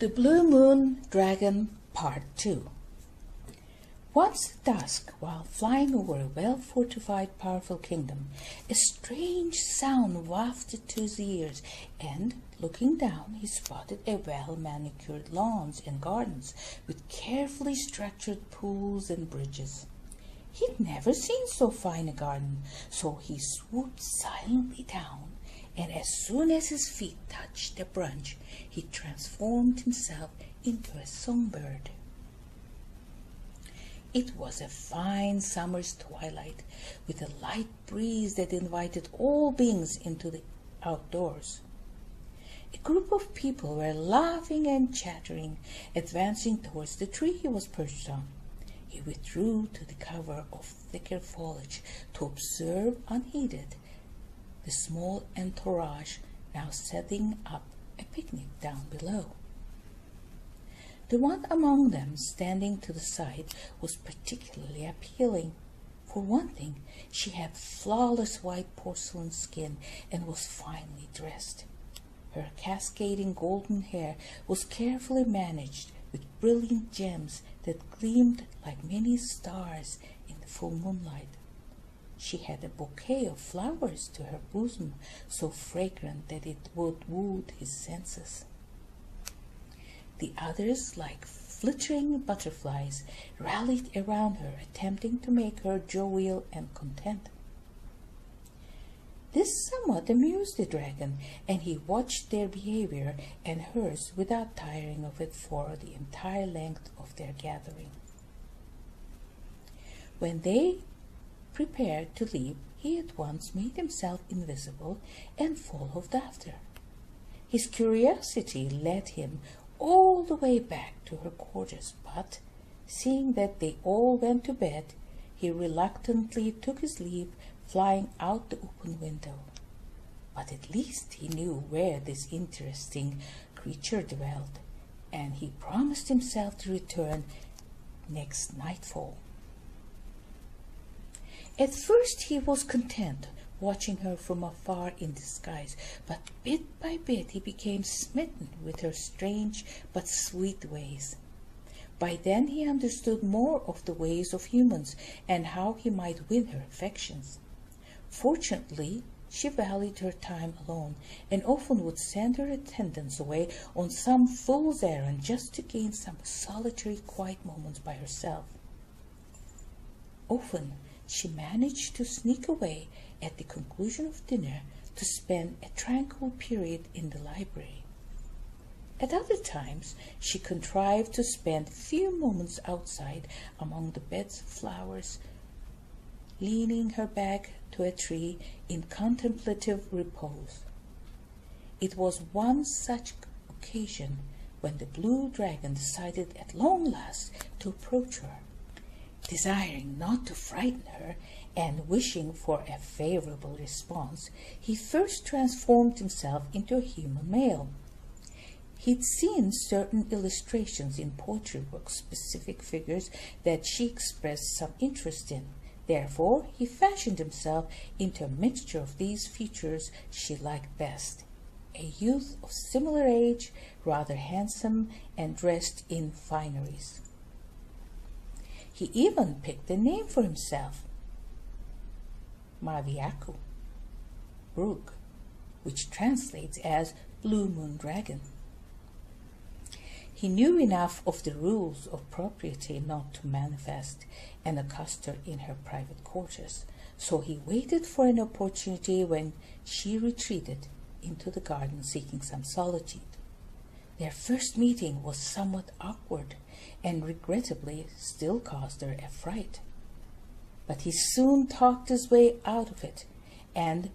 The Blue Moon Dragon Part 2. Once at dusk, while flying over a well-fortified, powerful kingdom, a strange sound wafted to his ears, and, looking down, he spotted a well-manicured lawns and gardens with carefully structured pools and bridges. He'd never seen so fine a garden, so he swooped silently down, and as soon as his feet touched the branch, he transformed himself into a songbird. It was a fine summer's twilight, with a light breeze that invited all beings into the outdoors. A group of people were laughing and chattering, advancing towards the tree he was perched on. He withdrew to the cover of thicker foliage to observe unheeded the small entourage now setting up a picnic down below. The one among them standing to the side was particularly appealing. For one thing, she had flawless white porcelain skin and was finely dressed. Her cascading golden hair was carefully managed with brilliant gems that gleamed like many stars in the full moonlight. She had a bouquet of flowers to her bosom, so fragrant that it would woo his senses. The others, like flittering butterflies, rallied around her, attempting to make her jovial and content. This somewhat amused the dragon, and he watched their behavior and hers without tiring of it for the entire length of their gathering. When they prepared to leave, he at once made himself invisible and followed after. His curiosity led him all the way back to her quarters, but, seeing that they all went to bed, he reluctantly took his leave, flying out the open window. But at least he knew where this interesting creature dwelled, and he promised himself to return next nightfall. At first he was content, watching her from afar in disguise, but bit by bit he became smitten with her strange but sweet ways. By then he understood more of the ways of humans and how he might win her affections. Fortunately, she valued her time alone, and often would send her attendants away on some fool's errand just to gain some solitary, quiet moments by herself. Often she managed to sneak away at the conclusion of dinner to spend a tranquil period in the library. At other times she contrived to spend few moments outside among the beds of flowers, leaning her back to a tree in contemplative repose. It was one such occasion when the blue dragon decided at long last to approach her. Desiring not to frighten her and wishing for a favorable response, he first transformed himself into a human male. He'd seen certain illustrations in poetry books, specific figures that she expressed some interest in. Therefore, he fashioned himself into a mixture of these features she liked best. A youth of similar age, rather handsome, and dressed in fineries. He even picked a name for himself, Maviaku, Brug, which translates as Blue Moon Dragon. He knew enough of the rules of propriety not to manifest and accost her in her private quarters, so he waited for an opportunity when she retreated into the garden seeking some solitude. Their first meeting was somewhat awkward, and regrettably still caused her a fright. But he soon talked his way out of it, and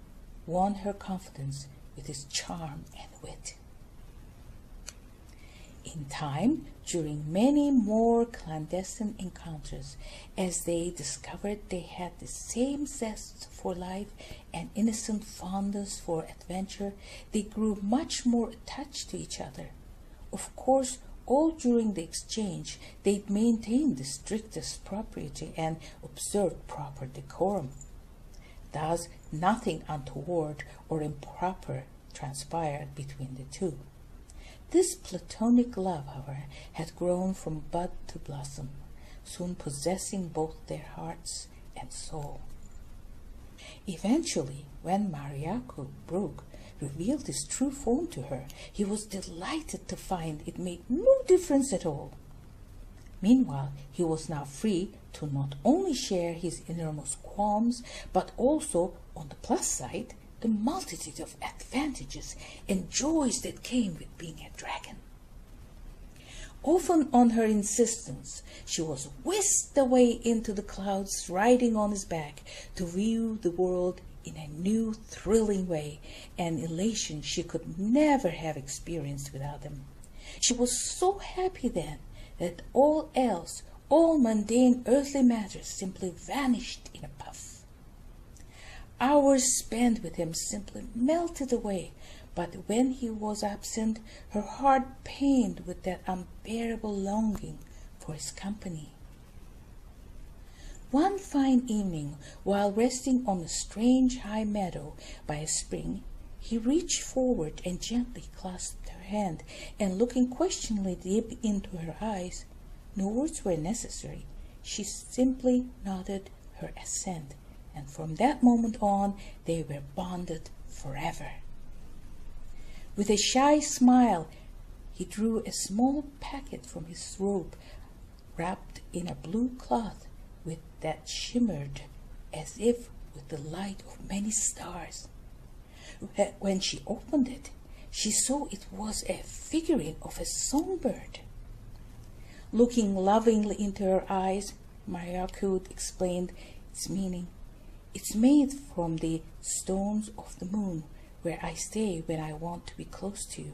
won her confidence with his charm and wit. In time, during many more clandestine encounters, as they discovered they had the same zest for life and innocent fondness for adventure, they grew much more attached to each other. Of course, all during the exchange, they maintained the strictest propriety and observed proper decorum. Thus, nothing untoward or improper transpired between the two. This platonic love, however, had grown from bud to blossom, soon possessing both their hearts and soul. Eventually, when Mariaku Brooke revealed his true form to her, he was delighted to find it made no difference at all. Meanwhile, he was now free to not only share his innermost qualms, but also, on the plus side, the multitude of advantages and joys that came with being a dragon. Often on her insistence, she was whisked away into the clouds, riding on his back to view the world in a new, thrilling way, an elation she could never have experienced without him. She was so happy then that all else, all mundane earthly matters, simply vanished in a puff. Hours spent with him simply melted away, but when he was absent, her heart pained with that unbearable longing for his company. One fine evening, while resting on a strange high meadow by a spring, he reached forward and gently clasped her hand, and looking questioningly deep into her eyes, no words were necessary. She simply nodded her assent, and from that moment on they were bonded forever. With a shy smile, he drew a small packet from his robe, wrapped in a blue cloth that shimmered as if with the light of many stars. When she opened it, she saw it was a figurine of a songbird. Looking lovingly into her eyes, Mariaku explained its meaning. "It's made from the stones of the moon, where I stay when I want to be close to you,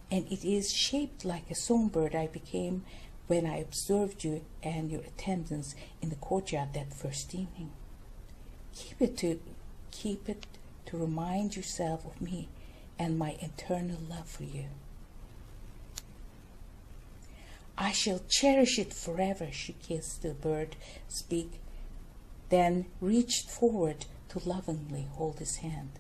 and it is shaped like a songbird I became when I observed you and your attendants in the courtyard that first evening. Keep it to remind yourself of me and my eternal love for you." "I shall cherish it forever," she kissed the bird's beak, then reached forward to lovingly hold his hand.